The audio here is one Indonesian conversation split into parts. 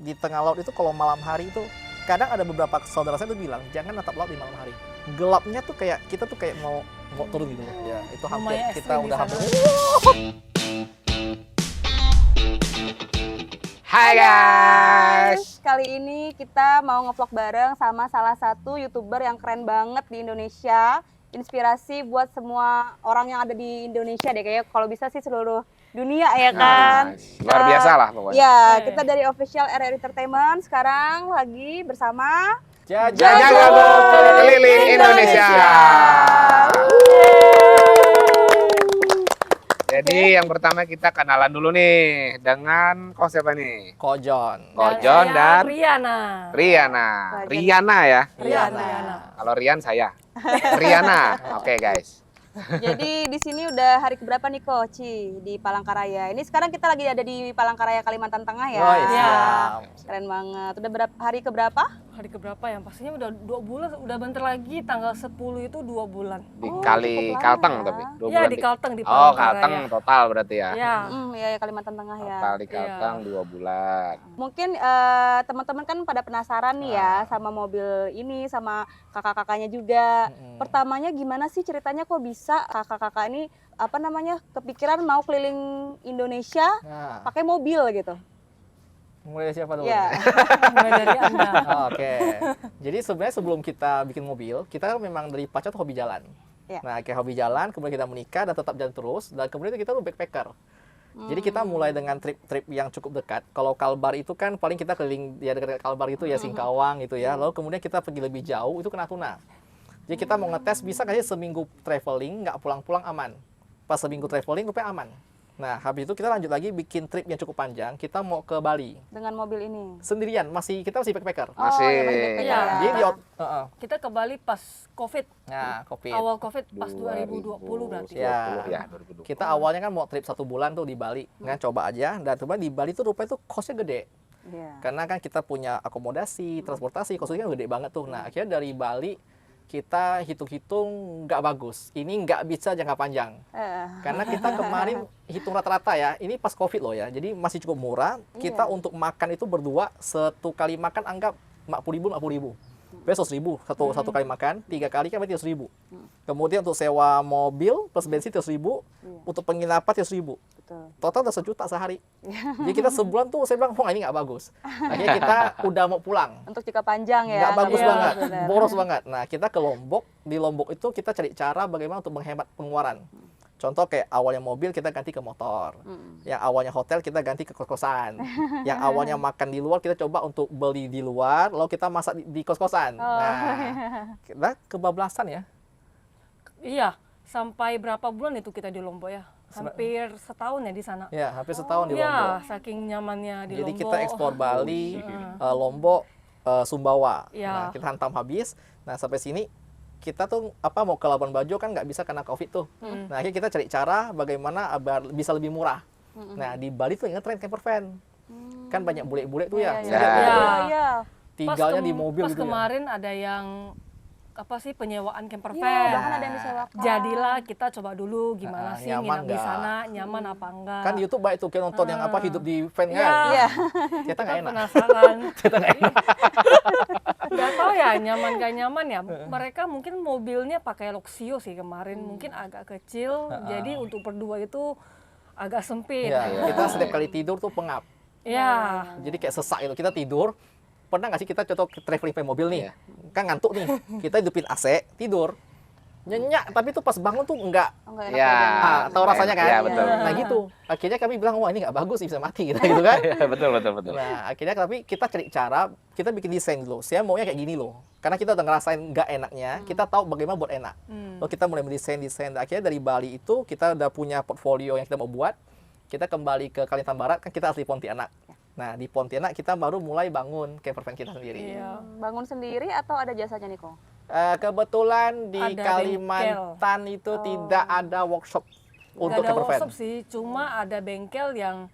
di tengah laut itu kalau malam hari itu kadang ada beberapa saudara saya tuh bilang jangan natap laut di malam hari. Gelapnya tuh kayak kita tuh kayak mau turun gitu loh. Ya, itu hampir Lumayan kita ekstrim udah di hampir. Hai guys. Kali ini kita mau ngevlog bareng sama salah satu YouTuber yang keren banget di Indonesia. Inspirasi buat semua orang yang ada di Indonesia deh, kayak kalau bisa sih seluruh dunia ya kan. Luar biasa lah pokoknya. Ya, kita dari official RR Entertainment sekarang lagi bersama Jago keliling Indonesia. Jadi yang pertama kita kenalan dulu nih dengan siapa nih? Kojon. Kojon dan Riana. Riana ya. Riana. Kalau Rian saya. Riana. Oke guys. Jadi di sini udah hari keberapa nih Ci di Palangkaraya? Ini sekarang kita lagi ada di Palangkaraya Kalimantan Tengah ya. Oh, iya. Keren banget. Udah hari keberapa? Hari keberapa ya? Pastinya udah 2 bulan, udah bentar lagi tanggal 10 itu 2 bulan. Di Oh, Kali cukup lama Kalteng ya. tapi 2 Iya, bulan. di Kalteng di Oh, Palangkaraya. Kalteng total berarti ya. Iya. Iya, Kalimantan Tengah ya. Total di Kalteng 2 bulan. Mungkin teman-teman kan pada penasaran nih ya sama mobil ini, sama kakak-kakaknya juga. Pertamanya gimana sih ceritanya kok bisa kakak-kakak ini kepikiran mau keliling Indonesia Nah, pakai mobil gitu? mulai dari siapa dulu? Ya. Mulai dari Anda. Oke. Jadi sebenarnya sebelum kita bikin mobil, kita kan memang dari pacar tuh hobi jalan. Ya. Nah, kayak hobi jalan, kemudian kita menikah dan tetap jalan terus, dan kemudian kita tuh backpacker. Jadi kita mulai dengan trip-trip yang cukup dekat. Kalau Kalbar itu kan paling kita keliling ya dekat Kalbar itu ya Singkawang gitu ya. Lalu kemudian kita pergi lebih jauh itu ke Natuna. Jadi kita mau ngetes bisa nggak sih seminggu traveling nggak pulang-pulang aman. Pas seminggu traveling rupanya aman. Nah, habis itu kita lanjut lagi bikin trip yang cukup panjang. Kita mau ke Bali. Dengan mobil ini? Sendirian, kita masih backpacker. Masih. Oh, ya, masih backpacker Iya. ya. Jadi di Kita ke Bali pas Covid. nah, Covid. Awal Covid pas 2020 berarti. Ya. Ya, 2020. Kita awalnya kan mau trip 1 bulan tuh di Bali. Kan coba aja. Dan coba di Bali tuh rupanya tuh cost-nya gede. Iya. Karena kan kita punya akomodasi, transportasi, cost-nya kan gede banget tuh. Nah, akhirnya dari Bali kita hitung-hitung nggak bagus. Ini nggak bisa jangka panjang. Karena kita kemarin hitung rata-rata ya, ini pas Covid loh ya. Jadi masih cukup murah. Kita untuk makan itu berdua, satu kali makan anggap 40.000. Berarti 100.000 satu kali makan, 3 kali kan berarti 100.000. Kemudian untuk sewa mobil plus bensin 100.000, untuk penginapan 100.000. Betul. Total udah 1 juta sehari. Jadi kita sebulan tuh saya bilang, wah ini nggak bagus. Akhirnya kita udah mau pulang. Untuk jangka panjang ya. Nggak bagus Iya, banget, benar. boros banget. Nah kita ke Lombok, di Lombok itu kita cari cara bagaimana untuk menghemat pengeluaran. Contoh kayak awalnya mobil kita ganti ke motor, yang awalnya hotel kita ganti ke kos-kosan, yang awalnya makan di luar kita coba untuk beli di luar, lalu kita masak di kos-kosan. Nah kita kebablasan ya. Iya, sampai berapa bulan itu kita di Lombok ya? Hampir setahun ya di sana. Ya hampir setahun di Lombok. Iya, saking nyamannya di Jadi Lombok. kita ekspor Bali, Lombok, Sumbawa. Ya. Nah, kita hantam habis. Nah, sampai sini kita tuh mau ke Labuan Bajo kan nggak bisa karena Covid tuh. Nah, akhirnya kita cari cara bagaimana agar bisa lebih murah. Nah, di Bali tuh ngetren camper van. Kan banyak bule-bule tuh ya. Iya, Jadi iya. tinggalnya di mobil pas gitu ya. kemarin ada yang penyewaan camper Iya, van. bahkan ada yang disewakan. Jadilah kita coba dulu gimana sih nyaman nginap di nggak? sana, nyaman apa enggak. Kan di YouTube baik tuh kayak nonton yang hidup di van Iya. kan. Iya. Kita nggak enak. Penasaran. Nggak tahu ya nyaman gak nyaman ya. Mereka mungkin mobilnya pakai Luxio sih kemarin, mungkin agak kecil. Jadi untuk berdua itu agak sempit. Ya, kita setiap kali tidur tuh pengap. Ya. Jadi kayak sesak itu. Kita tidur, pernah nggak sih kita contoh traveling pakai mobil nih? Kan ngantuk nih, kita hidupin AC, tidur. Nyenyak, tapi tuh pas bangun tuh enggak. Enggak enak Ya. badan. Tahu rasanya kan? Iya, betul. Nah gitu. Akhirnya kami bilang, wah ini nggak bagus, bisa mati gitu kan. Iya, betul. Nah akhirnya tapi kita cari cara, kita bikin desain dulu. Saya maunya kayak gini loh. Karena kita udah ngerasain nggak enaknya, kita tahu bagaimana buat enak. Lalu kita mulai mendesain. Akhirnya dari Bali itu kita udah punya portfolio yang kita mau buat. Kita kembali ke Kalimantan Barat, kan kita asli Pontianak. Nah di Pontianak kita baru mulai bangun camper van kita sendiri. Iya. Bangun sendiri atau ada jasanya nih kok? Kebetulan di Ada Kalimantan itu tidak ada workshop Nggak untuk ada camper van. workshop sih, cuma ada bengkel yang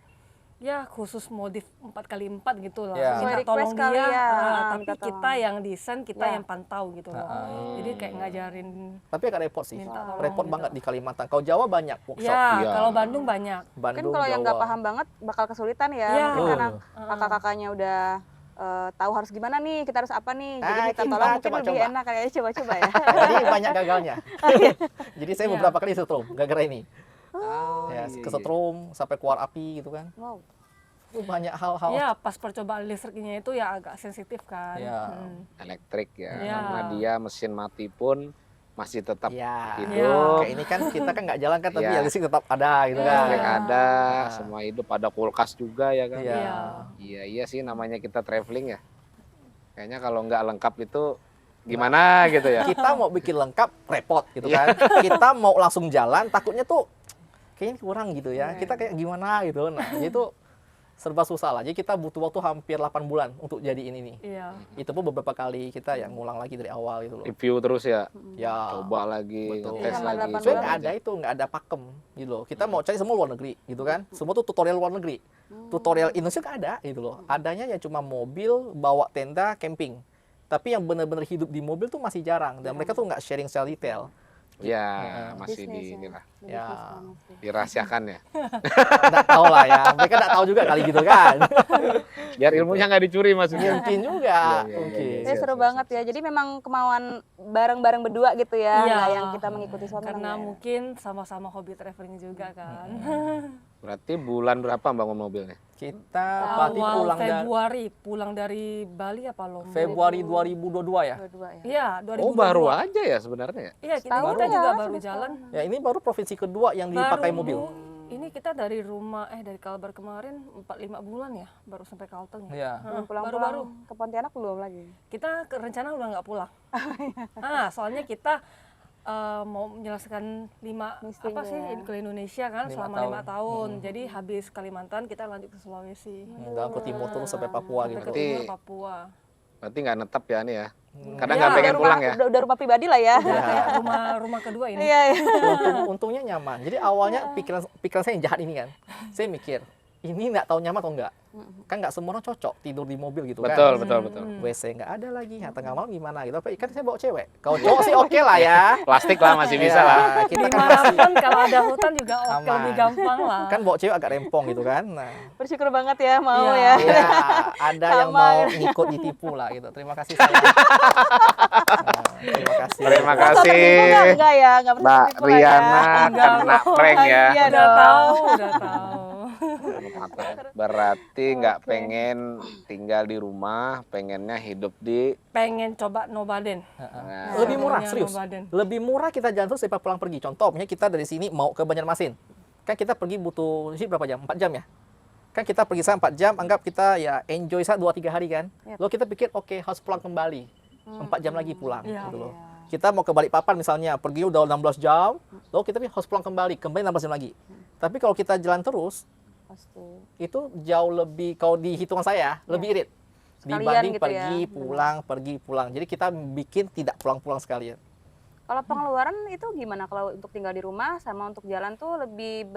ya khusus modif 4x4 gitu lah. Ya. Minta Sesuai tolong request kali dia, ya, tapi minta kita tolong. yang desain, kita Ya. yang pantau gitu loh. Jadi kayak ngajarin. Tapi agak repot sih. Minta tolong Repot gitu. banget di Kalimantan. Kalau Jawa banyak workshop. Ya, Iya. kalau Bandung banyak. Mungkin Bandung, kalau yang nggak Jawa. paham banget bakal kesulitan ya. Iya. Mungkin karena Oh. kakak-kakaknya udah tahu harus gimana nih, kita harus apa nih. Jadi Ah, minta kita tolong mungkin lebih coba-coba. enak kayaknya coba-coba ya. Jadi banyak gagalnya. Jadi saya Iya. beberapa kali setrum gara-gara ini. Oh, Ya, iya, iya. kesetrum sampai keluar api gitu kan. Wow. Banyak hal-hal. Ya, pas percobaan listriknya itu ya agak sensitif kan. Ya. Elektrik ya, Iya. karena dia mesin mati pun masih tetap Ya. hidup. Kayak ini kan kita kan nggak jalan kan, tapi Iya. ya listrik tetap ada gitu kan. Listrik ada, Nah. semua hidup, ada kulkas juga ya kan. Iya. Iya, iya sih namanya kita traveling ya. Kayaknya kalau nggak lengkap itu gimana gitu ya. Kita mau bikin lengkap repot gitu Iya. kan. Kita mau langsung jalan takutnya tuh kayaknya kurang gitu ya. Kita kayak gimana gitu. Nah, itu serba susah lah. Jadi kita butuh waktu hampir 8 bulan untuk jadiin ini. Iya. Itu pun beberapa kali kita yang ngulang lagi dari awal gitu loh. Review terus ya. Ya. Coba lagi, Betul. ngetes Selama lagi. 8 Soalnya bulan nggak ada itu, nggak ada pakem gitu loh. Kita mau cari semua luar negeri gitu kan. Semua tuh tutorial luar negeri. Tutorial Indonesia nggak ada gitu loh. Adanya ya cuma mobil, bawa tenda, camping. Tapi yang benar-benar hidup di mobil tuh masih jarang. Dan mereka tuh nggak sharing secara detail. Ya, Nah, masih Bisnis di ya. inilah, Ya. dirahasiakan ya. Nggak tahu lah ya. Mereka nggak tahu juga kali gitu kan. Biar ilmunya nggak dicuri maksudnya. Mungkin juga. Iya, iya, Mungkin. iya, Tapi seru banget ya. Jadi memang kemauan bareng-bareng berdua gitu ya, Iya. nggak yang kita mengikuti suami. Karena ya. mungkin sama-sama hobi traveling juga kan. Berarti bulan berapa bangun mobilnya? Kita berarti Awal pulang dari Februari, pulang dari Bali apa Lombok? Februari 2022 ya. Dua-dua ya. Iya, 2022. Oh, baru aja ya sebenarnya ya? Iya, kita Setahun juga ya, baru sudah jalan. Ya ini baru provinsi kedua yang dipakai Baru- mobil. Ini kita dari rumah, dari Kalbar kemarin 4-5 bulan ya, baru sampai Kalteng. Iya. Belum Baru-baru. pulang-pulang ke Pontianak belum lagi. Kita rencana udah nggak pulang. Soalnya kita mau menyelesaikan Misinya apa sih ya. ke Indonesia kan 5 selama 5 tahun. Jadi habis Kalimantan kita lanjut ke Sulawesi. Dan ke timur terus sampai Papua Sampai gitu. ke Berarti- timur Papua. Berarti nggak netap ya nih ya? Kadang Iya, nggak pengen Udah pulang rumah- ya? Udah rumah pribadi lah ya. Udah kayak rumah kedua ini. Iya, iya. Untungnya nyaman. Jadi awalnya pikiran saya yang jahat ini kan. Saya mikir, ini nggak tahu nyaman atau enggak. Kan nggak semua orang cocok tidur di mobil gitu Betul, kan. betul, betul. WC nggak ada lagi. Tengah malam gimana gitu. Tapi kan saya bawa cewek. Kalau cowok sih oke lah ya. Plastik lah masih bisa Ya, lah. Kita kan masih Dimanapun kalau ada hutan juga Aman. lebih gampang lah. kan bawa cewek agak rempong gitu kan. Nah, Bersyukur banget ya mau Iya. ya. iya, ada yang Sama. mau ngikut ditipu lah gitu. Terima kasih saya. Nah, terima kasih. Terima Masa kasih. tertipu enggak ya? Enggak pernah Mbak tertipu lah ya. Riana Enggak, kena prank ya. Iya Udah dong. tahu, udah tahu. Berarti nggak Oke. pengen tinggal di rumah, pengennya hidup di Pengen coba Nobaden. nah, Lebih murah, Serunya serius. Nobaden. Lebih murah kita jalan terus daripada pulang pergi. Contoh, misalnya kita dari sini mau ke Banjarmasin. Kan kita pergi butuh sih berapa jam? 4 jam ya? Kan kita pergi sana 4 jam, anggap kita ya enjoy sana 2-3 hari kan. Yap. Lalu kita pikir, oke harus pulang kembali. 4 jam lagi pulang Iya. gitu loh. Kita mau ke Balikpapan misalnya, pergi udah 16 jam, lalu kita harus pulang kembali 16 jam lagi. Tapi kalau kita jalan terus, Pasti. itu jauh lebih, kalau di hitungan saya, lebih irit. Sekalian Dibanding gitu pergi, ya. pulang, pergi, pulang. Jadi kita bikin tidak pulang-pulang sekalian. Kalau pengeluaran itu gimana kalau untuk tinggal di rumah sama untuk jalan tuh lebih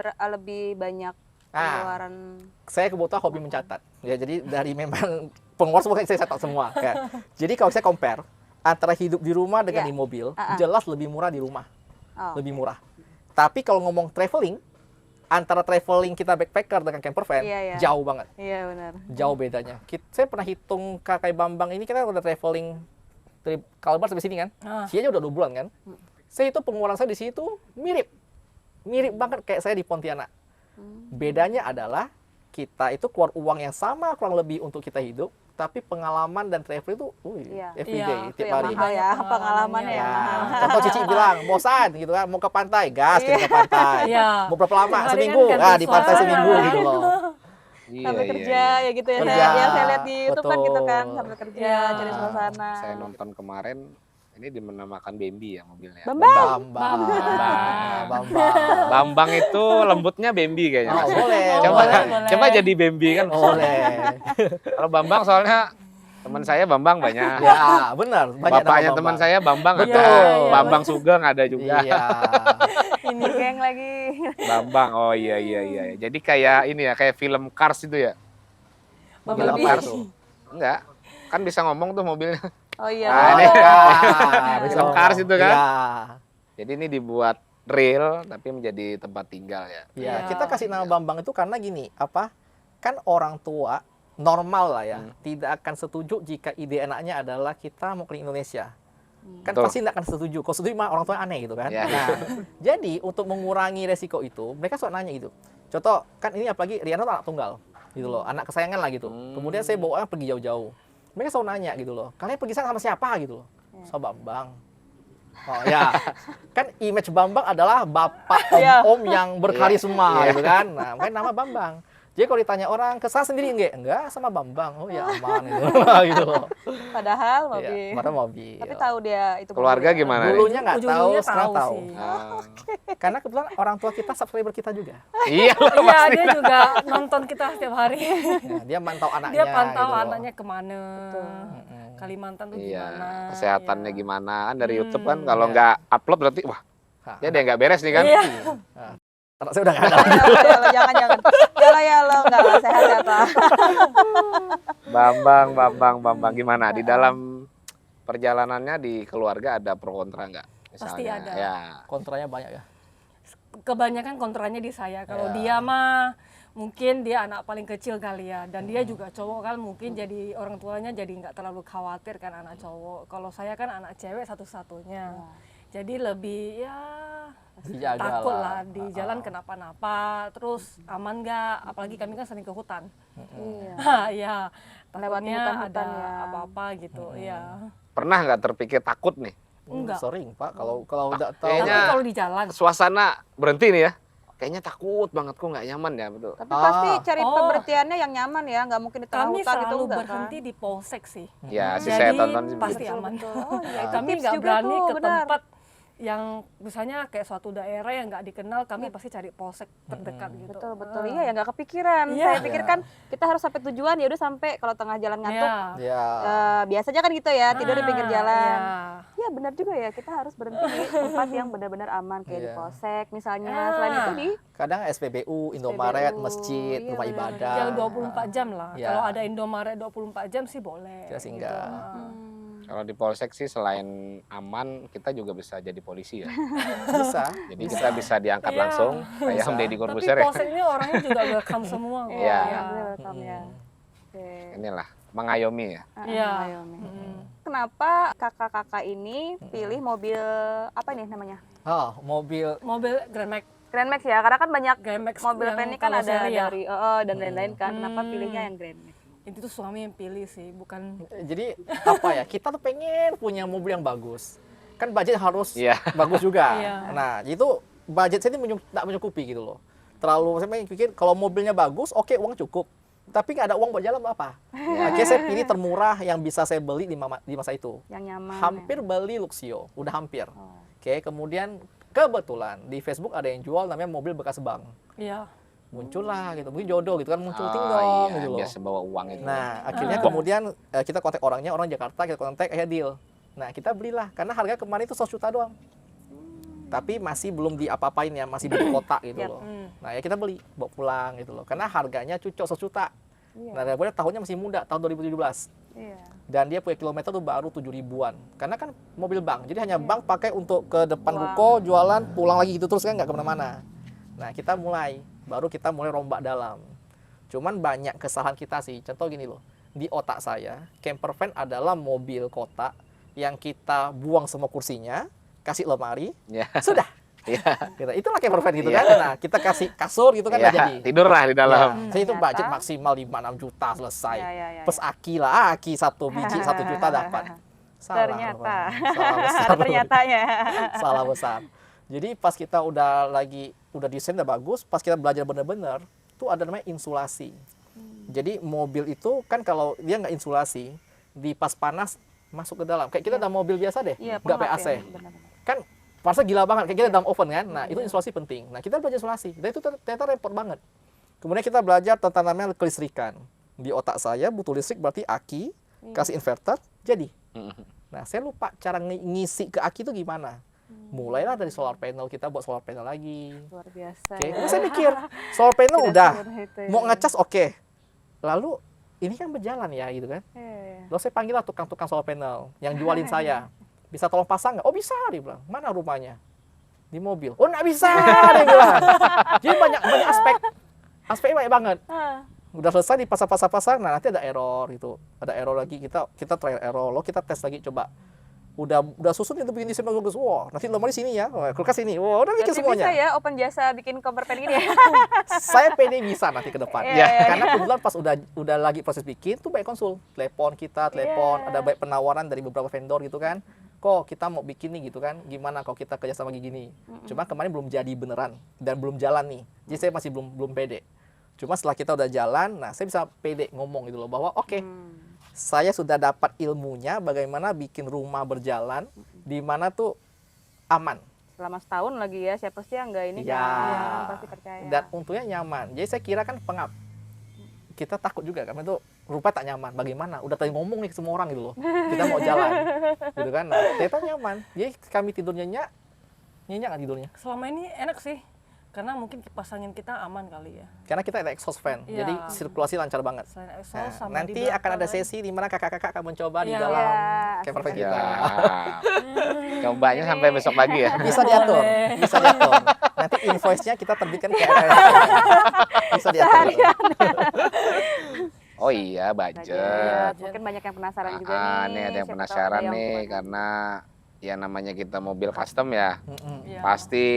banyak pengeluaran? Saya kebetulan hobi mencatat. Ya, jadi dari memang pengeluaran semua saya catat semua kan. Jadi kalau saya compare antara hidup di rumah dengan Ya. di mobil, Ah, ah. jelas lebih murah di rumah. Oh. Lebih murah. Tapi kalau ngomong traveling, antara traveling kita backpacker dengan camper van, Iya, iya. jauh banget. Iya benar. Jauh bedanya. Saya pernah hitung Kakak Bambang ini, kita udah traveling dari Kalbar sampai sini kan. Ah. Sini aja udah 2 bulan kan. Saya itu pengeluaran saya di situ mirip. Mirip banget kayak saya di Pontianak. Bedanya adalah kita itu keluar uang yang sama kurang lebih untuk kita hidup, tapi pengalaman dan travel itu Iya. everyday, Iya, Itu tiap yang hari. mahal ya, Pengalamannya. pengalamannya ya. Ya, contoh Cici bilang, bosan gitu kan, mau ke pantai, gas kita ke pantai. Iya. Mau berapa lama? Tiap hari Seminggu, kan ganti di pantai suasana. seminggu gitu loh. iya, Sambil iya, kerja iya. ya gitu ya. Kerja, Saya lihat di YouTube kan gitu kan, betul. sambil kerja, Iya. cari suasana. Saya nonton kemarin, ini dinamakan Bambi ya mobilnya. Bambang. Bambang. Bambang itu lembutnya Bambi kayaknya. Oh, Mas. boleh. Coba, boleh. coba jadi Bambi kan. Boleh. Kalau Bambang soalnya teman saya Bambang banyak. Ya, benar. Banyak Bapaknya nama teman Bambang. saya Bambang ada. Betul. Bambang Sugeng ada juga. Iya. Ini geng lagi. Bambang, oh iya. Jadi kayak ini ya, kayak film Cars itu ya? Mobil Film apa Cars. itu? Enggak, kan bisa ngomong tuh mobilnya. Oh iya. Nah, ini Bisa film Cars itu kan? Iya. Jadi ini dibuat real tapi menjadi tempat tinggal ya. Iya, Iya. kita kasih nama Bambang itu karena gini, kan orang tua normal lah ya, tidak akan setuju jika ide anaknya adalah kita mau keliling Indonesia. Kan Betul. pasti tidak akan setuju. Kalau setuju mah orang tua aneh gitu kan. Iya. Nah, jadi untuk mengurangi resiko itu, mereka suka nanya gitu. Contoh, kan ini apalagi Riano tuh anak tunggal gitu loh, anak kesayangan lah gitu. Kemudian saya bawa pergi jauh-jauh. Mereka selalu nanya gitu loh, kalian pergi sana sama siapa gitu loh? Sama Bambang. Oh ya, kan image Bambang adalah bapak om-om yang berkarisma gitu kan. Nah, makanya nama Bambang. Jadi kalau ditanya orang, kesana sendiri enggak sama Bambang. Oh ya aman gitu, gitu loh. Padahal Iya, mobil. padahal mobil. Tapi tahu dia itu Keluarga mobil. gimana nih? Dulunya nggak tahu, Ujung-ujungnya sekarang tahu. sih. Ah. Karena kebetulan orang tua kita subscriber kita juga. Iya lah Iya, pasti. dia juga nonton kita setiap hari. Ya, dia mantau anaknya. Dia pantau gitu loh. anaknya kemana. Kalimantan tuh Iya, gimana. kesehatannya Iya. gimana kan dari YouTube kan kalau Iya. nggak upload berarti wah Hah, dia ada yang nggak beres nih kan. Iya. Nah, anak saya udah nggak ada. Jangan. Ya lo enggak lah, sehat ya Pak. Bambang gimana di dalam perjalanannya di keluarga ada pro kontra nggak? Pasti Misalnya, ada. Ya. Kontranya banyak ya. Kebanyakan kontranya di saya. Kalau Ya. dia mah mungkin dia anak paling kecil kali ya, dan dia juga cowok kan, mungkin jadi orang tuanya jadi nggak terlalu khawatir kan anak cowok. Kalau saya kan anak cewek satu-satunya, jadi lebih ya Dijaga takut lah. lah di jalan kenapa-napa, terus aman nggak? Apalagi kami kan sering ke hutan. Iya. Ya, Melewati takutnya hutan-hutan ada ya. apa-apa gitu. Ya, Pernah nggak terpikir takut nih? enggak. Sering Pak, kalau udah tahu. Kayaknya- Tapi kalau di jalan, Suasana berhenti nih ya. Kayaknya takut banget kok nggak nyaman ya betul. Tapi pasti cari Oh. pemberhentiannya yang nyaman ya, nggak mungkin di tengah kami hutan itu selalu enggak berhenti kan. di polsek sih. Ya sih Jadi saya tonton sih pasti begitu. aman. Oh, iya, itu Kami tips nggak juga berani tuh, ke benar. tempat yang misalnya kayak suatu daerah yang nggak dikenal, kami pasti cari polsek terdekat gitu. Betul. Iya, ya nggak kepikiran. Iya. Saya pikir kan kita harus sampai tujuan, ya udah sampai kalau tengah jalan ngantuk. Iya. Ya. Biasanya kan gitu ya, tidur di pinggir jalan. Iya. Ya benar juga ya, kita harus berhenti di tempat yang benar-benar aman kayak di Iya. polsek misalnya. Ah. Selain itu di Kadang SPBU, Indomaret, SPBU, masjid, iya, rumah benar. ibadah. Yang 24 jam lah. Iya. Kalau ada Indomaret 24 jam sih boleh. Kita singgah. Kalau di polsek sih selain aman kita juga bisa jadi polisi ya. Bisa. Jadi kita bisa diangkat Iya. langsung kayak Bisa. Deddy Tapi Corbuzier ya. polsek ini orangnya juga welcome semua kok. Iya. welcome ya. Oke. Inilah mengayomi ya. Iya. Ayomi. Kenapa kakak-kakak ini pilih mobil apa nih namanya? Oh, mobil Mobil Grand Max. Grand Max ya, karena kan banyak Grand Max mobil yang van ini kan kalau ada seri ya. dari dan lain-lain kan. Kenapa pilihnya yang Grand Max? Itu tuh suami yang pilih sih, bukan. Jadi apa ya? Kita tuh pengen punya mobil yang bagus. Kan budget harus Iya. bagus juga. Iya. Nah, itu budget saya ini tak mencukupi gitu loh. Terlalu saya pikir kalau mobilnya bagus, oke uang cukup. Tapi nggak ada uang buat jalan apa? Akhirnya saya pilih termurah yang bisa saya beli di masa itu. Yang nyaman. Hampir beli Luxio, udah hampir. Oke, kemudian kebetulan di Facebook ada yang jual namanya mobil bekas bank. Iya. Muncullah gitu, mungkin jodoh gitu kan, muncul ting Oh, dong iya, gitu loh. biasa bawa uang itu. Nah, akhirnya kemudian kita kontak orangnya, orang Jakarta, kita kontak, akhirnya deal. Nah, kita belilah, karena harga kemarin itu 100 juta doang. Tapi masih belum diapa-apain ya, masih di kota gitu Yap. loh. Nah, ya kita beli, bawa pulang gitu loh. Karena harganya cocok 100 juta. Iya. Nah, daripada tahunnya masih muda, tahun 2017. Iya. Dan dia punya kilometer tuh baru 7 ribuan. Karena kan mobil bank, jadi hanya bank pakai untuk ke depan Uang. ruko, jualan, pulang lagi gitu terus kan nggak kemana-mana. Nah, kita baru kita mulai rombak dalam. Cuman banyak kesalahan kita sih. Contoh gini loh, di otak saya, camper van adalah mobil kota yang kita buang semua kursinya, kasih lemari, Ya. sudah. Iya. Gitu. Itulah camper van gitu Iya. kan. Nah, kita kasih kasur gitu kan Iya, udah jadi. tidur lah di dalam. Ya, saya itu Ternyata. budget maksimal 5-6 juta selesai. Ya. Plus aki lah, aki 1 biji 1 juta dapat. Salah, Ternyata. Rupanya. Salah besar. Ada ternyatanya. Salah besar. Jadi pas kita udah desain udah bagus, pas kita belajar bener-bener, tuh ada namanya insulasi. Jadi mobil itu kan kalau dia nggak insulasi, di pas panas masuk ke dalam. Kayak kita ada mobil biasa deh, Iya, nggak pengap PAC. ya, benar-benar. Kan panasnya gila banget, kayak kita dalam oven kan. Nah, itu insulasi penting. Nah, kita belajar insulasi. Dan itu ternyata repot banget. Kemudian kita belajar tentang namanya kelistrikan. Di otak saya butuh listrik berarti aki, kasih inverter, jadi. Nah, saya lupa cara ngisi ke aki itu gimana. Mulailah dari solar panel, kita buat solar panel lagi. Luar biasa. Oke, Ya. saya mikir solar panel Tidak udah, semudah itu ya. mau ngecas oke. Lalu ini kan berjalan ya gitu kan. Iya. Lalu saya panggil lah tukang-tukang solar panel yang jualin saya. Bisa tolong pasang nggak? Oh bisa, dia bilang. Mana rumahnya? Di mobil. Oh nggak bisa, dia bilang. Jadi banyak aspeknya banyak banget. Ah. Udah selesai dipasang-pasang, nah nanti ada error gitu. Ada error lagi, kita trial error, lalu kita tes lagi coba. Udah susun itu bikin desain bagus. Wah, nanti lemari sini ya, kulkas sini. Wah, udah bikin Berarti semuanya. bisa ya open jasa bikin cover pen ini ya? Saya pede bisa nanti ke depan. Iya, iya, Karena kebetulan pas udah lagi proses bikin tuh banyak konsul, telepon, Iya. ada banyak penawaran dari beberapa vendor gitu kan. Kok kita mau bikin nih gitu kan, gimana kalau kita kerja sama gini. Cuma kemarin belum jadi beneran dan belum jalan nih. Jadi saya masih belum pede. Cuma setelah kita udah jalan, nah saya bisa pede ngomong gitu loh bahwa oke, saya sudah dapat ilmunya bagaimana bikin rumah berjalan di mana tuh aman. Selama setahun lagi ya, siapa sih yang enggak ini Ya. kan? Pasti percaya. Dan untungnya nyaman. Jadi saya kira kan pengap. Kita takut juga karena itu rupa tak nyaman. Bagaimana? Udah tadi ngomong nih ke semua orang gitu loh. Kita mau jalan. Gitu kan. Nah, ternyata nyaman. Jadi kami tidur nyenyak nggak tidurnya. Selama ini enak sih, karena mungkin kipas angin kita aman kali ya. Karena kita ada exhaust fan. Iya. Jadi sirkulasi lancar banget. Selain Nah, exhaust sama nanti di akan ada belakang sesi di mana kakak-kakak akan mencoba di Iya. dalam Iya, camper van asik. kita. Ya. Cobanya sampai besok pagi ya. Bisa diatur, Boleh. bisa diatur. Nanti invoice-nya kita terbitkan ke RRSP. Bisa diatur. Oh iya, budget. Ya, mungkin banyak yang penasaran juga nih. Nih ada yang Siapa tahu penasaran yang nih gimana. karena ya namanya kita mobil custom ya. Mm-mm. Iya. Pasti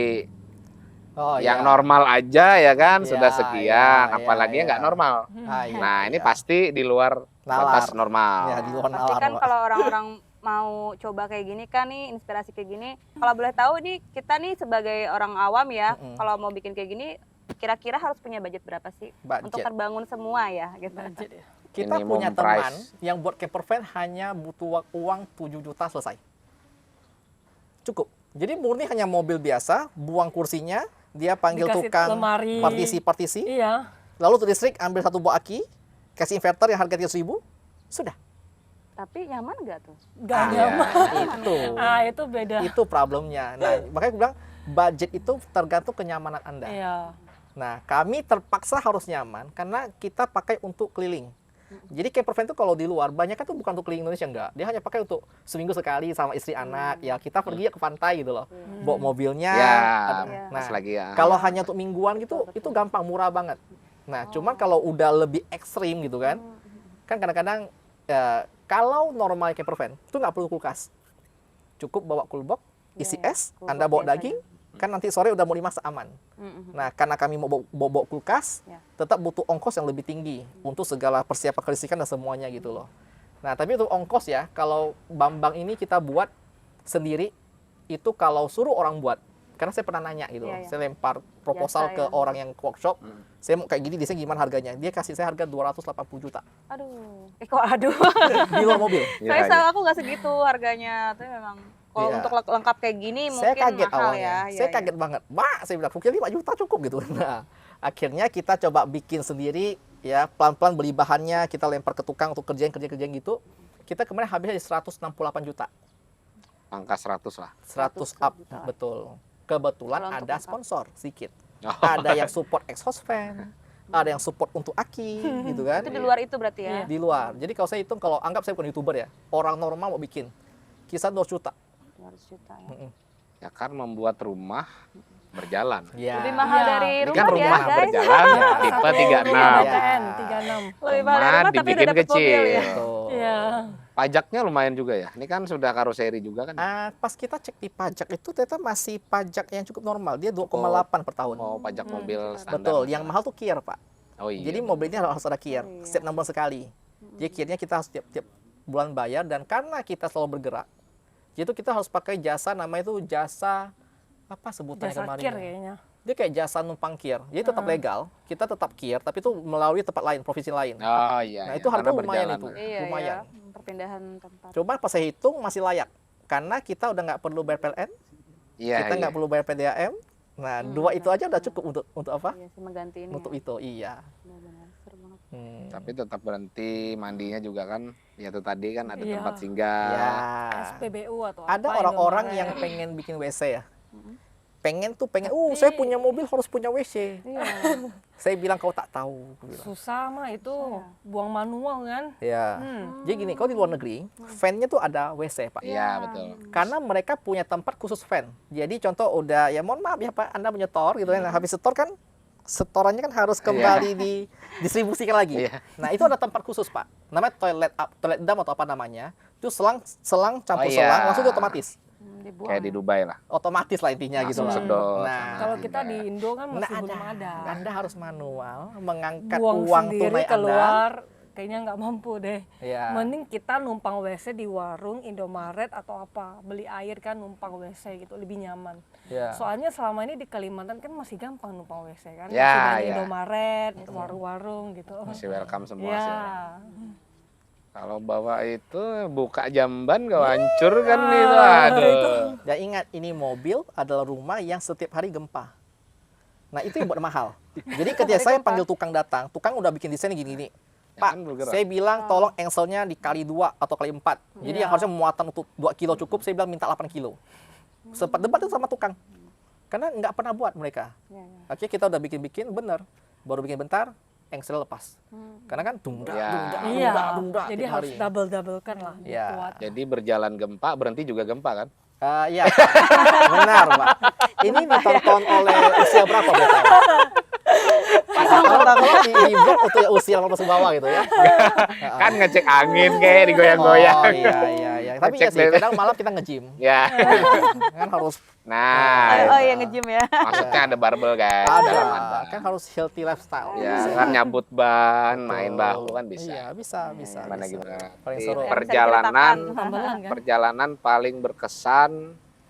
Oh, yang iya. normal aja ya kan Iya, sudah sekian, iya, apalagi yang iya. nggak normal. Ah, iya, Nah, ini iya. pasti di luar Nalar. batas normal. Ya, di luar Pasti nalar, kan Mbak. kalau orang-orang mau coba kayak gini kan nih, inspirasi kayak gini. Kalau boleh tahu nih, kita nih sebagai orang awam ya, kalau mau bikin kayak gini, kira-kira harus punya budget berapa sih? Budget. Untuk terbangun semua ya gitu. budget ya. Kita Minimum punya price. teman yang buat camper van hanya butuh uang 7 juta selesai. Cukup. Jadi murni hanya mobil biasa, buang kursinya, dia panggil Dikasih tukang lemari. partisi-partisi, Iya. lalu untuk listrik ambil satu buah aki, kasih inverter yang harga 300.000, sudah. Tapi nyaman nggak tuh? Gak Ah, nyaman. Itu. Ah, itu beda. Itu problemnya. Nah, makanya aku bilang budget itu tergantung kenyamanan Anda. Iya. Nah, kami terpaksa harus nyaman karena kita pakai untuk keliling. Jadi camper van itu kalau di luar, banyak kan tuh bukan untuk keliling Indonesia, enggak. Dia hanya pakai untuk seminggu sekali sama istri anak. Ya, kita pergi ke pantai gitu loh. Bawa mobilnya. Ya, ada- pas lagi ya. Kalau hanya untuk mingguan gitu, itu gampang, murah banget. Nah, cuman kalau udah lebih ekstrim gitu kan, kan kadang-kadang kalau normal camper van itu nggak perlu kulkas. Cukup bawa coolbox, isi Iya, es, coolbox Anda bawa biasanya. daging, kan nanti sore udah mau dimasak aman. Nah, karena kami mau bawa kulkas, Ya. tetap butuh ongkos yang lebih tinggi untuk segala persiapan kelistrikan dan semuanya gitu loh. Nah, tapi untuk ongkos ya, kalau Bambang ini kita buat sendiri, itu kalau suruh orang buat, karena saya pernah nanya gitu loh, Iya, iya. saya lempar proposal Biasa ke ya. orang yang workshop, saya mau kayak gini, desain gimana harganya? Dia kasih saya harga 280 juta Aduh. Kok aduh. di luar mobil. Ya, Saya aku nggak segitu harganya. Tapi memang kalau Iya. untuk lengkap kayak gini Saya mungkin kaget mahal awalnya. ya. Saya Iya, kaget banget. Mbak, saya bilang, kukira 5 juta cukup gitu. Nah, akhirnya kita coba bikin sendiri, ya pelan-pelan beli bahannya, kita lempar ke tukang untuk kerjaan gitu. Kita kemarin habisnya di 168 juta. Angka 100 lah. 100 100 up, juta. betul. Kebetulan Kalau untuk ada lengkap. sponsor sedikit. Oh. Ada yang support exhaust fan, ada yang support untuk aki, gitu kan. Itu di luar itu berarti ya. Iya. Di luar. Jadi kalau saya hitung, kalau anggap saya bukan YouTuber ya, orang normal mau bikin, kisah 2 juta. 200 juta ya. Mm-mm. Ya kan membuat rumah berjalan. Ya. Lebih mahal Iya. dari Ini rumah, kan ya rumah guys. berjalan Ya. tipe Satu 36. rumah Ya. BTN 36. Lebih mahal dari Rumah rumah tapi udah dibikin dapat mobil ya. Betul. Iya. Pajaknya lumayan juga ya. Ini kan sudah karoseri juga kan. Pas kita cek di pajak itu ternyata masih pajak yang cukup normal. Dia 2,8 per tahun. Oh, pajak mobil standar. Betul. Yang mahal tuh kier, Pak. Oh iya. Jadi mobil ini harus ada kier. Oh, iya. Setiap 6 bulan sekali. Jadi kiernya kita harus tiap bulan bayar. Dan karena kita selalu bergerak, jadi itu kita harus pakai jasa, namanya itu jasa, apa sebutannya Jasa kemarin? kir ya? kayaknya. Dia kayak jasa numpang kier. Jadi tetap legal. Kita tetap kier, tapi itu melalui tempat lain, provinsi lain. Oh iya. Nah, iya. itu harga Karena lumayan berjalan. itu. Iya, Lumayan. ya. Perpindahan tempat. Coba pas saya hitung masih layak. Karena kita udah nggak perlu bayar PLN, Iya. kita nggak perlu bayar PDAM. Nah, dua itu aja udah cukup untuk apa? Iya sih mengganti ini. Untuk ya. itu, iya. Benar-benar seru banget. Tapi tetap berhenti, mandinya juga kan, ya itu tadi kan ada Iya. tempat singgah. Ya. SPBU atau Ada apa orang-orang Indomaret. yang pengen bikin WC ya. Pengen, saya punya mobil harus punya WC. Iya. Saya bilang kau tak tahu. Aku bilang. susah mah itu buang manual kan. Ya. Jadi gini, kalau di luar negeri, fan-nya tuh ada WC, Pak. Iya, betul. Karena mereka punya tempat khusus fan. Jadi contoh udah, ya mohon maaf ya Pak, Anda menyetor gitu kan. Habis setor kan, setorannya kan harus kembali didistribusikan lagi. Iya. Nah itu ada tempat khusus Pak. Namanya toilet dam atau apa namanya. Itu selang campur Oh, iya. selang, langsung itu otomatis. Dibuang. Kayak di Dubai lah. Otomatis lah intinya gitu Langsung loh. sedot. Nah, Kalau kita di Indo kan nggak masih belum ada. Anda harus manual mengangkat Buang uang sendiri tunai Anda. keluar kayaknya nggak mampu deh. Ya. Mending kita numpang WC di warung Indomaret atau apa, beli air kan numpang WC gitu lebih nyaman. Ya. Soalnya selama ini di Kalimantan kan masih gampang numpang WC kan, Ya, masih banyak ya. Indomaret, warung-warung gitu. Masih welcome semua Ya. sih. Kalau bawa itu buka jamban gak hancur kan itu. Aduh. Dan ingat, ini mobil adalah rumah yang setiap hari gempa. Nah itu yang buat mahal. Jadi ketika saya panggil tukang datang, tukang udah bikin desain gini-gini. Ya Pak, kan bergerak. saya bilang tolong engselnya dikali 2 atau kali 4. Jadi yang harusnya muatan untuk 2 kilo cukup, saya bilang minta 8 kilo. Sempat debat itu sama tukang. Karena nggak pernah buat mereka. Akhirnya kita udah bikin-bikin, bener. Baru bikin bentar, engsel lepas. Karena kan dungdak, Ya. dungdak, Iya. dungdak Jadi tiap harus hari. double-doublekan lah biar Ya. kuat. Jadi berjalan gempa, berhenti juga gempa kan? Iya, benar Pak. Ini ditonton oleh usia berapa Pak? Kalau di blog untuk yang usia 18 ke bawah gitu ya. Kan ngecek angin kayak digoyang-goyang. Oh iya. Tapi ya Ngecek sih, deh. kadang malam kita nge-gym. Ya. Kan harus Nah, Oh itu. iya nge-gym ya. Maksudnya ada barbel guys. dalam ada. Kan harus healthy lifestyle. Ya, kan nyabut ban, main Betul. bahu kan bisa. Iya, bisa. Gimana bisa. gimana? Paling Di seru. perjalanan, Tambalan kan? perjalanan paling berkesan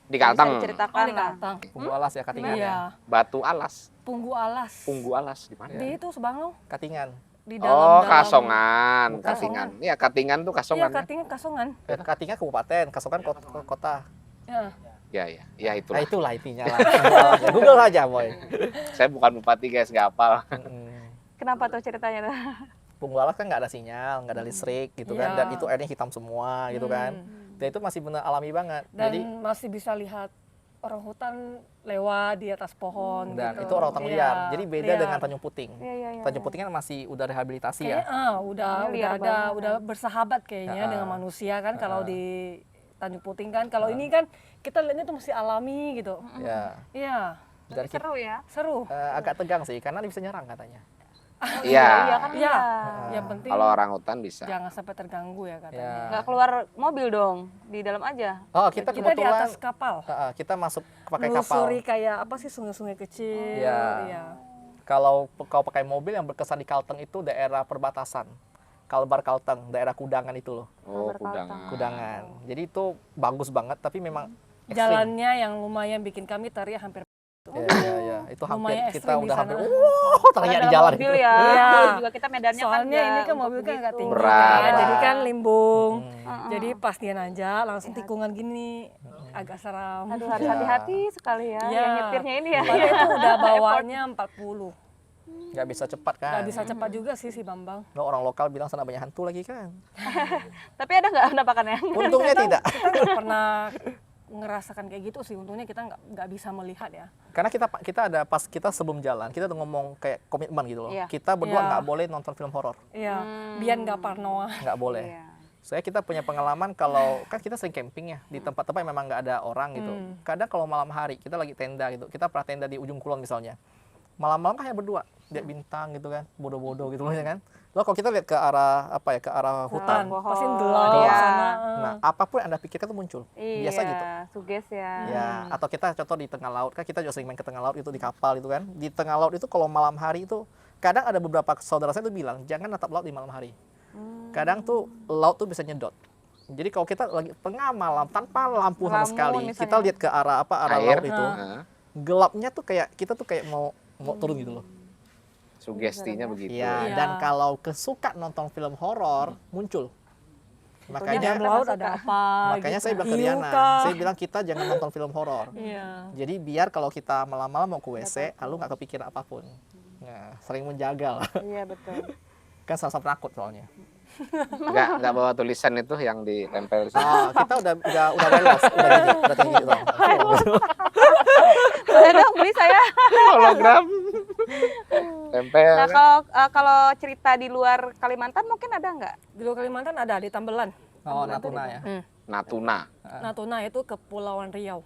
di Kalteng. Oh, Ceritakan di Kalteng. Punggu alas ya, Katingan ya. Iya. Batu alas, Punggu alas. Punggu alas di mana? Di itu Sebanglong. Katingan. Di Oh, dalam Kasongan, Kasongan. Katingan. Iya, Katingan tuh Iya, Kasongan. Ya? Katingan Kasongan. Katingan kabupaten, Kasokan kota. Ya. Ya Nah itulah. itulah intinya lah. Google aja, boy. Saya bukan bupati guys, nggak hafal. Kenapa tuh ceritanya tuh? Punggu alas kan nggak ada sinyal, nggak ada listrik gitu kan, Iya. dan itu airnya hitam semua gitu kan. Dan itu masih benar alami banget. Dan Jadi masih bisa lihat orang hutan lewat di atas pohon dan gitu. itu orang hutan Iya, liar. Jadi beda liar. dengan Tanjung Puting. Iya. Tanjung Puting kan masih udah rehabilitasi Kayaknya ya. udah liar ada banget. udah bersahabat kayaknya dengan manusia kan kalau di Tanjung Puting kan. Kalau ini kan kita lihatnya tuh masih alami gitu. Ya. Iya, Dan kita, Seru ya. seru. agak tegang sih karena dia bisa nyerang katanya. Iya. Iya kan Iya. ya. Yang penting Kalau orang hutan bisa. jangan sampai terganggu ya katanya. Ya. Nggak keluar mobil dong, di dalam aja. Oh, kita Kita di kebetulan atas kapal. kita masuk pakai kapal. Melusuri kayak apa sih sungai-sungai kecil. Iya. Iya. Kalau kau pakai mobil yang berkesan di Kalteng itu daerah perbatasan. Kalbar Kalteng, daerah Kudangan itu loh. Oh, Berkalteng. kudangan. Kudangan. Jadi itu bagus banget tapi memang ekstrim. Jalannya yang lumayan bikin kami teriak hampir. Iya. Itu hampir Lumayan kita ekstrim di udah sana. hampir teriak di Dalam jalan mobil itu. ya. Iya. Juga kita medannya kan Soalnya nggak ini kan untuk mobil kan nggak begitu. tinggi Berat. kan, jadi kan limbung. Hmm. Jadi pas dia nanjak langsung tikungan gini agak seram. Aduh harus hati-hati sekali ya. Iya. Yang nyetirnya ini ya. Padahal itu udah bawanya 40. Nggak bisa cepat kan. Nggak bisa cepat juga sih si Bambang. Lo orang lokal bilang sana banyak hantu lagi kan. Tapi ada nggak penampakannya? Untungnya tidak. Kita nggak pernah ngerasakan kayak gitu sih. Untungnya kita nggak bisa melihat ya. Karena kita ada pas kita sebelum jalan, kita udah ngomong kayak komitmen gitu loh. Iya. Kita berdua Iya. nggak boleh nonton film horor. Iya, biar nggak parnoa. Nggak boleh. Iya. Saya kita punya pengalaman kalau kan kita sering camping ya di tempat-tempat yang memang nggak ada orang gitu. Kadang kalau malam hari kita lagi tenda gitu, kita pernah tenda di ujung kulon misalnya. Malam-malam kan hanya berdua, lihat bintang gitu kan, bodoh-bodoh gitu loh ya kan. Lalu kalau kita lihat ke arah apa ya, ke arah hutan, Pohon. Pasti gelap Gelap. di sana. nah apapun yang Anda pikirkan itu muncul. Biasa Iya, gitu. suges ya. Ya, atau kita contoh di tengah laut kan kita juga sering main ke tengah laut itu di kapal itu kan. Di tengah laut itu kalau malam hari itu kadang ada beberapa saudara saya tuh bilang jangan natap laut di malam hari. Kadang tuh laut tuh bisa nyedot. Jadi kalau kita lagi tengah malam tanpa lampu sama Ngelamun sekali, misalnya. kita lihat ke arah Air. laut itu, Nah, gelapnya tuh kayak kita tuh kayak mau turun gitu loh. sugestinya begitu. Iya, Iya. dan kalau kesuka nonton film horor muncul. Di Makanya dalam laut ada apa? makanya gitu. saya bilang ke Hiu Diana, kah? saya bilang kita jangan nonton film horor. Iya. Jadi biar kalau kita malam-malam mau ke WC, lalu nggak kepikiran apapun. Nah, sering menjaga lah. Iya betul. Kan sama-sama takut soalnya. Nggak bawa tulisan itu yang ditempel. Kita udah wireless, udah tinggi gitu. Boleh dong beli saya. Hologram. Tempel. Nah, kalau cerita di luar Kalimantan mungkin ada nggak? Di luar Kalimantan ada di Tambelan. Oh, Natuna ya. Natuna, Natuna itu Kepulauan Riau.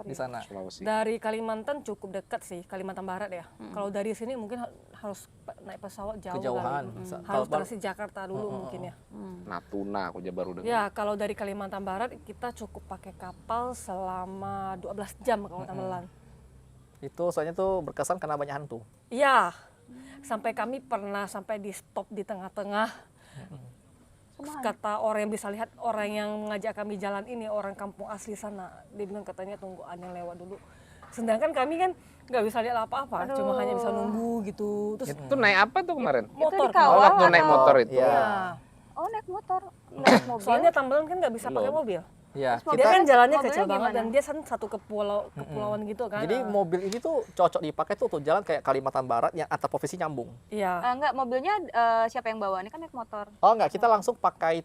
Di sana. Sulawesi. Dari Kalimantan cukup dekat sih, Kalimantan Barat ya. Kalau dari sini mungkin harus naik pesawat jauh Kejauhan. kali. Harus transit Jakarta dulu mungkin ya. Natuna, aku aja baru dengar. Ya, kalau dari Kalimantan Barat kita cukup pakai kapal selama 12 jam kalau Tambelan. Itu soalnya tuh berkesan karena banyak hantu. Iya. Sampai kami pernah sampai di stop di tengah-tengah. Kata orang yang bisa lihat, orang yang mengajak kami jalan ini orang kampung asli sana. Dia bilang katanya tunggu ada yang lewat dulu. Sedangkan kami kan nggak bisa lihat apa-apa, cuma hanya bisa nunggu gitu. Terus Itu naik apa tuh kemarin? motor. dikawal Oh, waktu naik atau- motor itu. Iya. Ya. Oh, naik motor, naik mobil. Soalnya Tambelan kan nggak bisa pakai Belum. mobil. Iya. Dia kan jalannya mobilnya kecil banget gimana? dan dia kan satu kepulauan gitu kan. Jadi mobil ini tuh cocok dipakai tuh untuk jalan kayak Kalimantan Barat yang antar provinsi nyambung. Iya. Enggak, mobilnya siapa yang bawa? Ini kan naik motor. Oh enggak, kita langsung pakai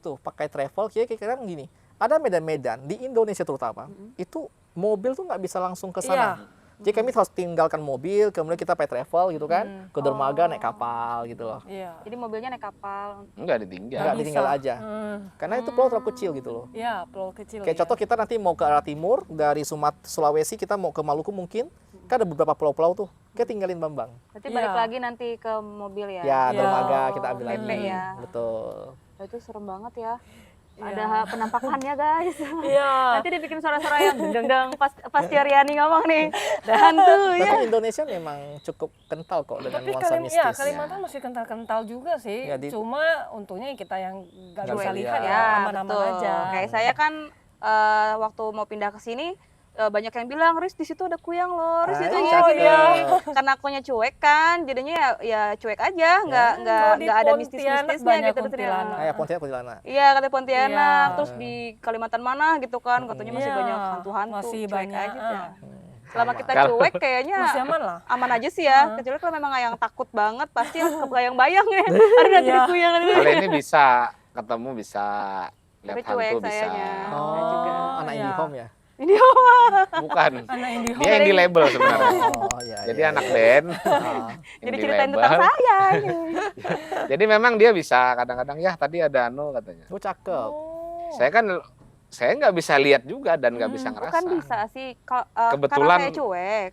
travel. Kira-kira gini, ada medan-medan di Indonesia terutama, itu mobil tuh nggak bisa langsung ke sana. Iya. Jadi kami harus tinggalkan mobil, kemudian kita pakai travel gitu kan, ke dermaga naik kapal gitu loh. Iya. Jadi mobilnya naik kapal. Enggak ditinggal. Enggak, bisa. ditinggal aja. Karena itu pulau terlalu kecil gitu loh. Iya, pulau kecil. Kayak ya. contoh kita nanti mau ke arah timur, dari Sulawesi kita mau ke Maluku mungkin, kan ada beberapa pulau-pulau tuh, kita tinggalin Bambang. Berarti Iya. balik lagi nanti ke mobil ya. Ya, Iya. dermaga kita ambil PP lagi. ya. Betul. Oh, itu serem banget ya. Iya. Ada penampakannya guys. Iya. Nanti dibikin suara-suara yang dendeng pas Tiariani ngomong nih. Ada hantu ya. Tapi Indonesia memang cukup kental kok dengan Tapi nuansa mistis. Kalimantan masih kental-kental juga sih. Ya, Cuma untungnya kita yang nggak Nggak bisa bisa lihat lihat. ya, Ya, aman-aman betul. aja. Kayak saya kan waktu mau pindah ke sini banyak yang bilang, Riz di situ ada kuyang loh, Riz Ah, itu iya, gini. cakep. Karena akunya cuek kan, jadinya ya cuek aja, Kalau di nggak ada Pontianak mistis-mistisnya banyak gitu. kuntilanak. Ah, ya Pontianak. Iya, kata Pontianak, Iya. terus di Kalimantan mana gitu kan, katanya masih Iya, banyak hantu-hantu, masih cuek banyak, aja ya. ah. Selama kita Kalau- cuek kayaknya Masih aman lah. aman aja sih ya, kecuali kalau memang yang takut banget pasti yang kebayang-bayang ya. Ada nanti Iya. di kuyang. Kalau ini bisa ketemu, bisa lihat Tapi cuek hantu, bisa. sayanya. Ada juga. Oh, anak Iya. IndiHome ya? Ini Bukan. Anak IndiHome. Dia yang di label sebenarnya. Oh, iya. Jadi iya. anak band. Ah. yang jadi di ceritain label. tentang saya. Jadi memang dia bisa kadang-kadang ya tadi ada anu katanya. Oh, cakep. Saya nggak bisa lihat juga dan nggak bisa ngerasa. Bukan bisa sih, Kebetulan- karena saya cuek.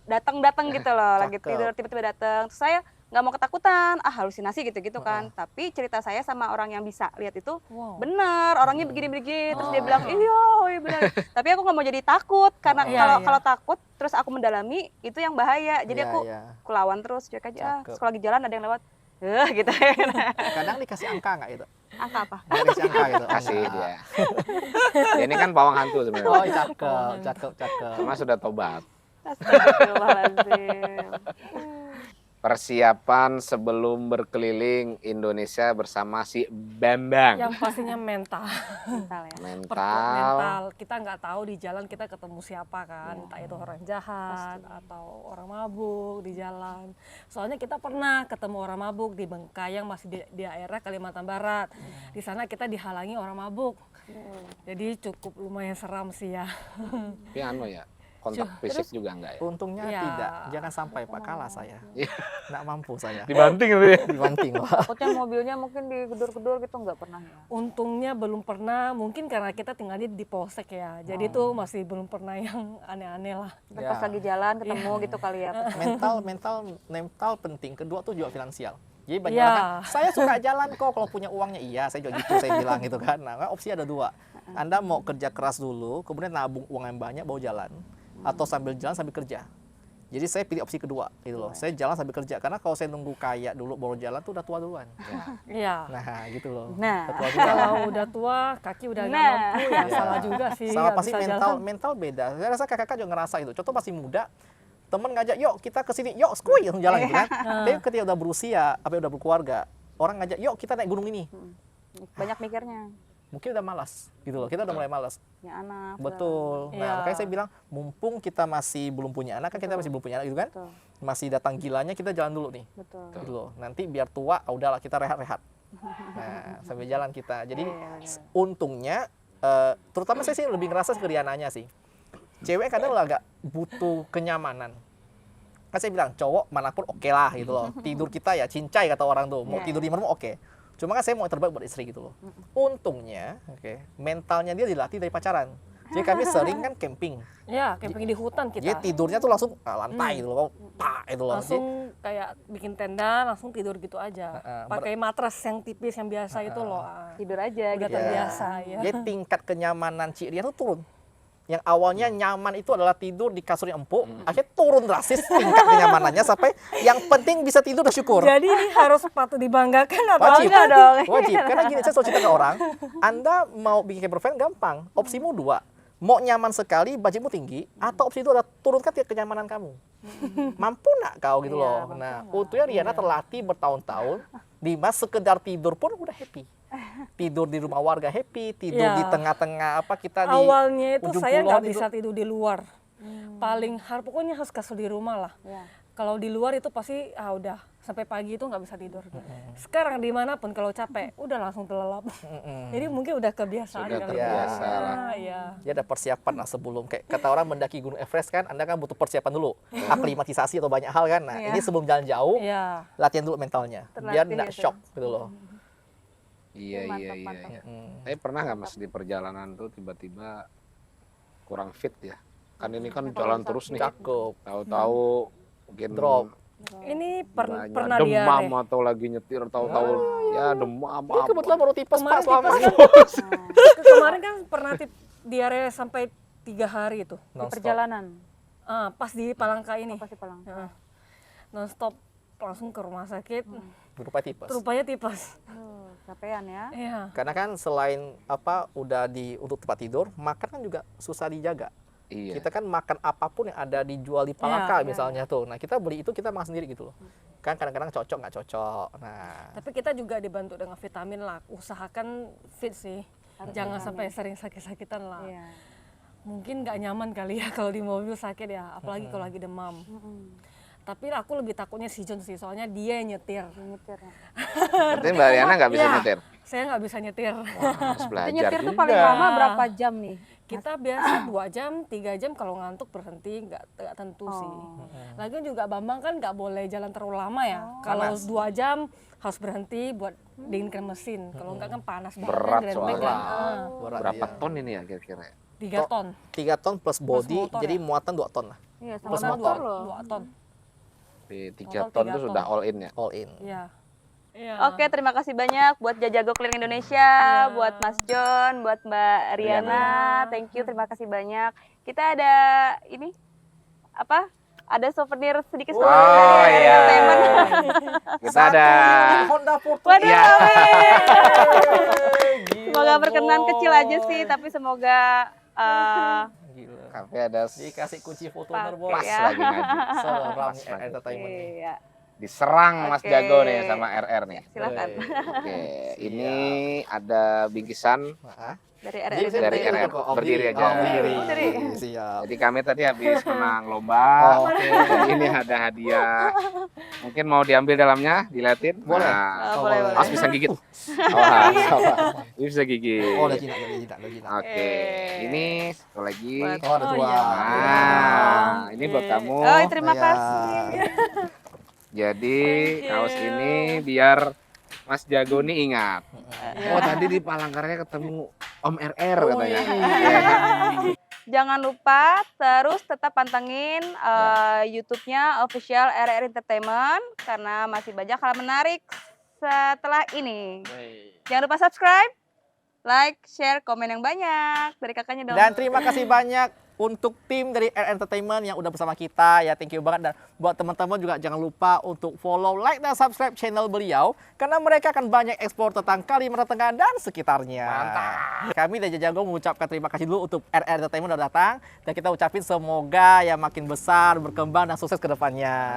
Datang gitu loh, lagi Cakep. tidur tiba-tiba datang. Terus saya nggak mau ketakutan, halusinasi gitu-gitu kan. Tapi cerita saya sama orang yang bisa lihat itu Wow. bener, orangnya begini-begini. Terus dia bilang, iya bener. Tapi aku nggak mau jadi takut, karena Iya, kalau iya. kalau takut terus aku mendalami itu yang bahaya. Jadi Iya, aku iya. lawan terus, cuek aja. Cakep. Terus kalau lagi jalan ada yang lewat, gitu. Kadang dikasih angka nggak itu? Angka apa? Nggak dikasih angka gitu. Kasih Nggak. dia. Dia ini kan pawang hantu Oh, sebenarnya. cakep. Cuma sudah tobat. Astagfirullahaladzim. Persiapan sebelum berkeliling Indonesia bersama si Bambang. Yang pastinya mental. Mental ya. Mental. Kita nggak tahu di jalan kita ketemu siapa kan, entah itu orang jahat atau orang mabuk di jalan. Soalnya kita pernah ketemu orang mabuk di Bengkayang, masih di daerah Kalimantan Barat. Di sana kita dihalangi orang mabuk. Jadi cukup lumayan seram sih ya. Tapi anu ya, kontak fisik juga enggak ya? Untungnya Iya. tidak. Jangan sampai Pak kalah saya. Iya. Nggak mampu saya. Dibanting gitu ya. Dibanting loh. Takutnya mobilnya mungkin digedor-gedor gitu nggak pernah ya. Untungnya belum pernah, mungkin karena kita tinggalnya di polsek ya. Jadi tuh masih belum pernah yang aneh-aneh lah. Tapi Ya. pas lagi jalan ketemu gitu kali ya. mental penting. Kedua tuh juga finansial. Jadi banyak Iya. orang kan, saya suka jalan kok kalau punya uangnya. Iya, saya juga gitu, saya bilang gitu kan. Nah, opsi ada dua. Anda mau kerja keras dulu, kemudian nabung uang yang banyak baru jalan. Atau sambil jalan sambil kerja. Jadi saya pilih opsi kedua gitu loh. Saya jalan sambil kerja. Karena kalau saya nunggu kaya dulu baru jalan tuh udah tua duluan. Iya. Nah, gitu loh. Nah. Udah tua juga. Kalau udah tua, kaki udah nggak Nah. mampu ya, Iya. salah juga sih. Sama nggak pasti bisa mental jalan. mental beda. Saya rasa kakak juga ngerasa itu. Contoh masih muda, temen ngajak, yuk kita ke sini, yuk skuy, langsung jalan gitu kan. Tapi ketika udah berusia, apa udah berkeluarga, orang ngajak, yuk kita naik gunung ini. Banyak mikirnya. Mungkin udah malas gitu loh. Kita udah mulai malas. Ya anak. Betul. Nah, Iya. makanya saya bilang mumpung kita masih belum punya anak, kan kita masih belum punya anak gitu kan. Betul. Masih datang gilanya kita jalan dulu nih. Betul. Gitu loh. Nanti biar tua, udahlah kita rehat-rehat. Nah, sambil jalan kita. Jadi untungnya, terutama saya sih lebih ngerasa ke Riananya sih. Cewek kadang agak butuh kenyamanan. Kan saya bilang cowok manapun oke lah gitu loh. Tidur kita ya cincai kata orang tuh. Mau tidur di mana oke. Cuma kan saya mau yang terbaik buat istri gitu loh. Untungnya, mentalnya dia dilatih dari pacaran. Jadi kami sering kan camping. Ya, camping di hutan kita. Jadi tidurnya tuh langsung lantai gitu loh, pak itu loh. Langsung kayak bikin tenda, langsung tidur gitu aja. Pakai matras yang tipis yang biasa itu loh. Tidur aja Udah gitu. terbiasa ya. Jadi tingkat kenyamanan Cik Rian tuh turun. Yang awalnya nyaman itu adalah tidur di kasur yang empuk, akhirnya turun drastis tingkat kenyamanannya sampai yang penting bisa tidur udah syukur. Jadi ini harus patut dibanggakan atau Wajib enggak dong? Wajib. Karena gini, saya selalu cerita ke orang, Anda mau bikin camper van gampang, opsimu dua. Mau nyaman sekali, budgetmu tinggi, atau opsi itu adalah turunkan tingkat kenyamanan kamu. Mampu nggak kau gitu loh. Nah, untungnya Riana terlatih bertahun-tahun, di mas sekedar tidur pun udah happy. Tidur di rumah warga happy, tidur di tengah-tengah apa kita di awalnya itu ujung saya kulon nggak itu. bisa tidur di luar. Paling pokoknya harus kasur di rumah lah. Kalau di luar itu pasti udah sampai pagi itu nggak bisa tidur. Sekarang dimanapun kalau capek udah langsung terlelap. Jadi mungkin udah kebiasaan Sudah kali terbiasa ya. lah. Iya. Ya ada persiapan lah sebelum kayak kata orang mendaki Gunung Everest kan, Anda kan butuh persiapan dulu, aklimatisasi atau banyak hal kan. Nah, ini sebelum jalan jauh, Iya. latihan dulu mentalnya, biar Terlatih nggak gitu. shock gitu loh. Iya. Tapi pernah nggak Mas di perjalanan tuh tiba-tiba kurang fit ya? Kan ini kan jalan terus nih. Cakep. Tahu-tahu mungkin Drop. Ini banyak pernah demam diare. atau lagi nyetir tahu-tahu ya demam Ini kebetulan baru tipes Kemarin pas lama. tipes Kemarin kan pernah diare sampai 3 hari itu. Di perjalanan. Pas di Palangka ini. Pasti pulang. Non-stop langsung ke rumah sakit. Berupa tipes. Rupanya tipes. Capean ya. Iya. Karena kan selain udah untuk tempat tidur, makan kan juga susah dijaga. Iya. Kita kan makan apapun yang ada dijual di Palangka misalnya tuh. Nah, kita beli itu kita makan sendiri gitu loh. Kan kadang-kadang cocok nggak cocok. Nah, Tapi kita juga dibantu dengan vitamin lah. Usahakan fit sih. Jangan sampai sering sakit-sakitan lah. Iya. Mungkin nggak nyaman kali ya kalau di mobil sakit ya, apalagi kalau lagi demam. Tapi aku lebih takutnya si John sih, soalnya dia yang nyetir. Nyetir. Berarti Mbak Riana nggak bisa Iya. nyetir? Saya nggak bisa nyetir. Harus Itu belajar nyetir tuh juga. paling lama berapa jam nih? Kita biasa 2 jam, 3 jam kalau ngantuk berhenti, nggak tentu sih. Lagian juga Bambang kan nggak boleh jalan terlalu lama ya. Kalau 2 jam harus berhenti buat dinginkan mesin. Kalau nggak kan panas banget. Berat Grand soalnya. Bag kan. berat Berapa ya. ton ini ya kira-kira? 3 ton. 3 ton plus body, motor jadi ya? muatan 2 ton lah. Iya, Plus sama motor. motor loh. 2 ton. Di 3 Total ton 3 itu sudah ton. all in ya? All in. Iya. Iya. Oke, terima kasih banyak buat Jajago Keliling Indonesia, buat Mas John, buat Mbak Riana. Thank you, terima kasih banyak. Kita ada ini apa? Ada souvenir sedikit Oh, dari iya. Entertainment. Kita ada Honda Fortuner. Waduh, Iya. amin. Semoga berkenan kecil aja sih, tapi semoga Gila. kafe ada Dikasih kunci Fortuner bos. pas ya. lagi ngaji. Seram Pas lagi. entertainment nih. Iya, Diserang Mas Oke. Jago nih sama RR nih. silakan. Oke, ini ada bingkisan Nah, Dari jadi RR. saya Dari berdiri RR. tuh kok, Berdiri aja. Oh, berdiri. Berdiri. Siap. Jadi kami tadi habis menang lomba. Oh, oke. Jadi ini ada hadiah. Mungkin mau diambil dalamnya, diliatin. Boleh. Nah, Boleh, boleh. Awas bisa gigit. Awas. Ini bisa gigit. Oh, udah jinak, udah jinak, udah jinak. Oke, ini satu lagi. Buat- Oh, ada Oh, dua. iya. Nah, ini buat kamu. Oh, terima Ya. kasih. Jadi kaos ini biar Mas Jago nih ingat. Oh, tadi di Palangkaraya ketemu Om RR katanya. Iya kan? Jangan lupa terus tetap pantengin YouTube-nya official RR Entertainment karena masih banyak hal menarik setelah ini. Jangan lupa subscribe, like, share, komen yang banyak dari kakaknya dong. Dan terima kasih banyak untuk tim dari RR Entertainment yang udah bersama kita ya, thank you banget. Dan buat teman-teman juga jangan lupa untuk follow, like, dan subscribe channel beliau karena mereka akan banyak ekspor tentang Kalimantan Tengah dan sekitarnya. Mantap. Kami dari Jago mengucapkan terima kasih dulu untuk RR Entertainment udah datang dan kita ucapin semoga ya makin besar, berkembang dan sukses ke depannya.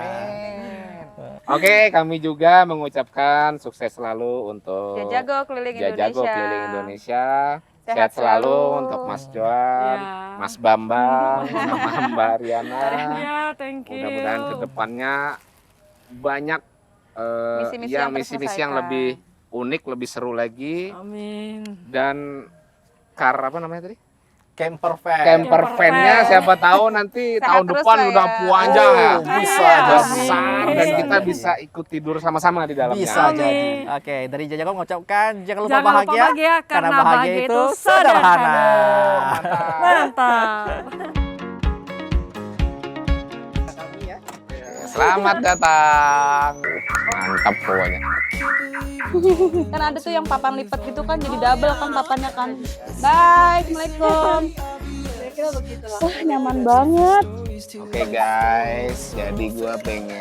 Oke, kami juga mengucapkan sukses selalu untuk Jajago Keliling Jajago Indonesia. Keliling Indonesia. Sehat selalu untuk Mas Joan, Ya. Mas Bambang, sama Mbak Riana. Ya, thank you. Mudah-mudahan kedepannya banyak Misi-misi ya yang misi-misi yang terselesaikan. lebih unik, lebih seru lagi. Amin. Dan apa namanya tadi? Camper van. Camper van-nya siapa tahu nanti Sehat tahun terus depan lah udah ya. panjang ya. Bisa Amin. jadi. Besar dan kita bisa ikut tidur sama-sama di dalamnya. Bisa Amin. jadi. Oke, dari Jajago mengucapkan jangan lupa Jangan lupa bahagia, bahagia, karena bahagia itu sederhana. Mantap. Selamat datang. Mantap pokoknya. Kan ada tuh yang papan lipat gitu kan, jadi double kan papannya kan. Bye, Assalamualaikum. Wah, nyaman banget. Oke guys, jadi gua pengen